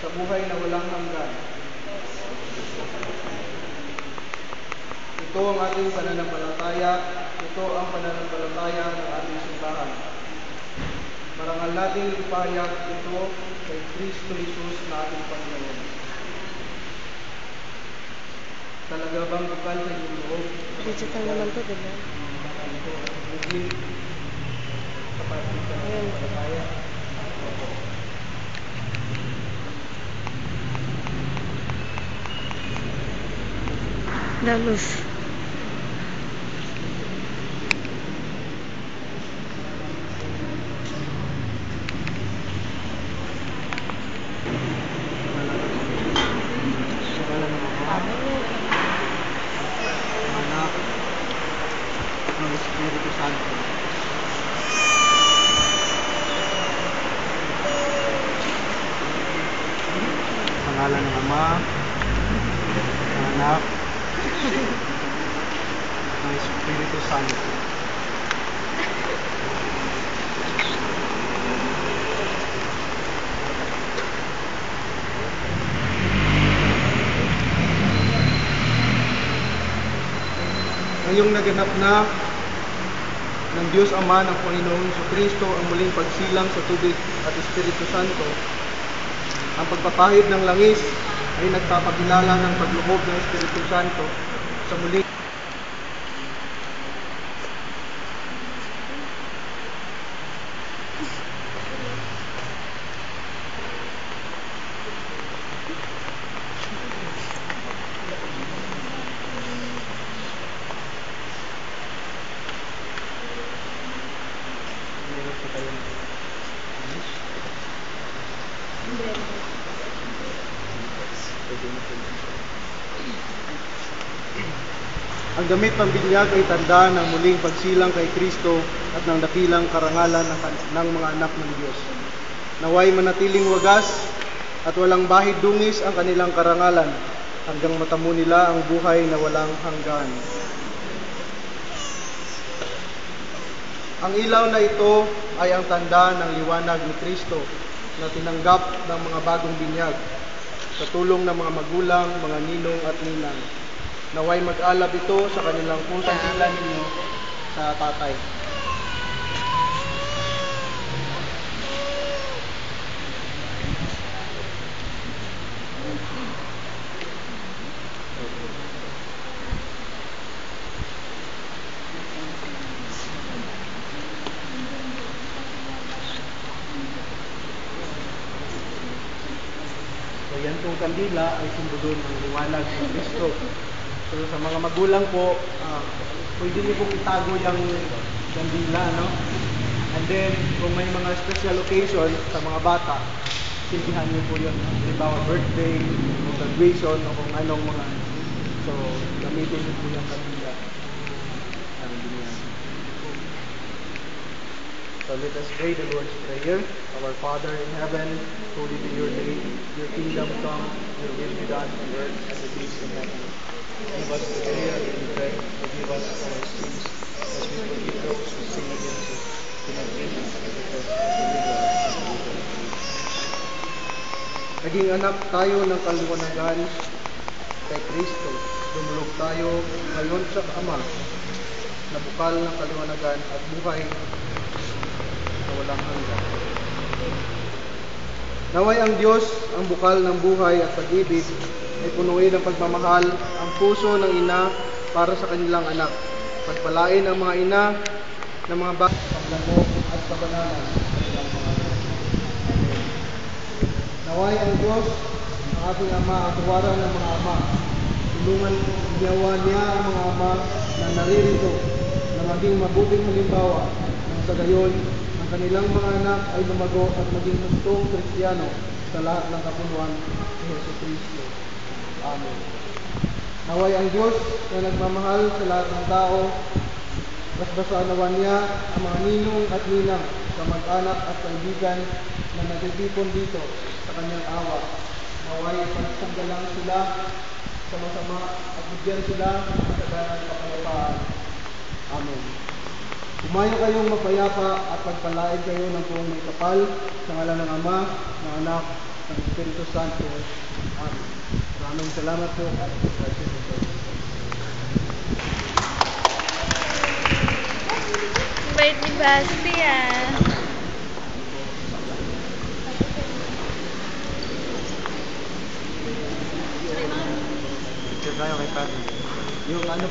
sa buhay na walang hanggan. Ito ang ating pananampalataya. Ito ang pananampalataya ng ating simbahan. Marangal nating ipahayag ito kay Kristo Jesus na ating Panginoon. Talaga bang bukal sa iyong loob? Digital naman to, diba? Bukal kapag sa pananampalataya. Dalos. Espiritu Santo. Sa ngalan ng Ama, ng Anak, ng Espiritu Santo. Ngayong naganap na ng Diyos Ama ng Panginoong Kristo ang muling pagsilang sa tubig at Espiritu Santo, ang pagpapahid ng langis ay nagpapakilala ng paglukob ng Espiritu Santo sa muling Ang damit pambinyag ay tanda ng muling pagsilang kay Kristo at ng dakilang karangalan ng mga anak ng Diyos. Naway manatiling wagas at walang bahid dungis ang kanilang karangalan hanggang matamo nila ang buhay na walang hanggan. Ang ilaw na ito ay ang tanda ng liwanag ni Kristo na tinanggap ng mga bagong binyag sa tulong ng mga magulang, mga ninong at ninang. Naway mag-alab ito sa kanilang pusang dila ninyo sa Tatay. So yan pong kandila ay simbolo ng liwanag ng Kristo. So sa mga magulang po, pwede niyo pong itago yung kandila, no? And then, kung may mga special occasion sa mga bata, simpihan niyo po yun. Halimbawa, birthday, graduation, o kung anong mga. So, gamitin niyo po yung kandila. So let us pray the Lord's Prayer. Our Father in heaven, holy be your name. Your kingdom come, your will be done on earth as it is in heaven. Give us today our daily bread. Forgive us our sins, as we forgive those who sin against us. Do not lead us into temptation. Naging anak tayo ng kaliwanagan kay Kristo. Dumulog tayo ngayon sa Ama, na bukal ng kaliwanagan at buhay na walang hanggan. Naway ang Diyos, ang bukal ng buhay at pag-ibig, ay punuin ng pagmamahal ang puso ng ina para sa kanilang anak. Pagpalain ang mga ina ng mga bata sa paglamok at kabanalan sa kanilang mga anak. Naway ang Diyos, ang ating Ama, ang tuwaran ng mga ama. Tulungan niyawa niya ang mga ama na naririto na maging mabuting halimbawa ng sa gayon ang kanilang mga anak ay lumago at maging hustong Kristiyano sa lahat ng kapunuan ni Jesucristo. Amen. Naway ang Diyos na nagmamahal sa lahat ng tao, basbasaan nawa niya ang mga ninong at ninang, kamag-anak at kaibigan na nagtitipon dito sa kanyang awa. Naway pagsanggalang sila sa masama at bigyan sila ng kasagaran at kapayapaan. Amen. Kumayo kayong mapayapa at pagpalain kayo ng buong may kapal sa ngalan ng Ama, ng Anak, ng Espiritu Santo. Amen. Maraming salamat po. Bait ni Basti ah. Yung ano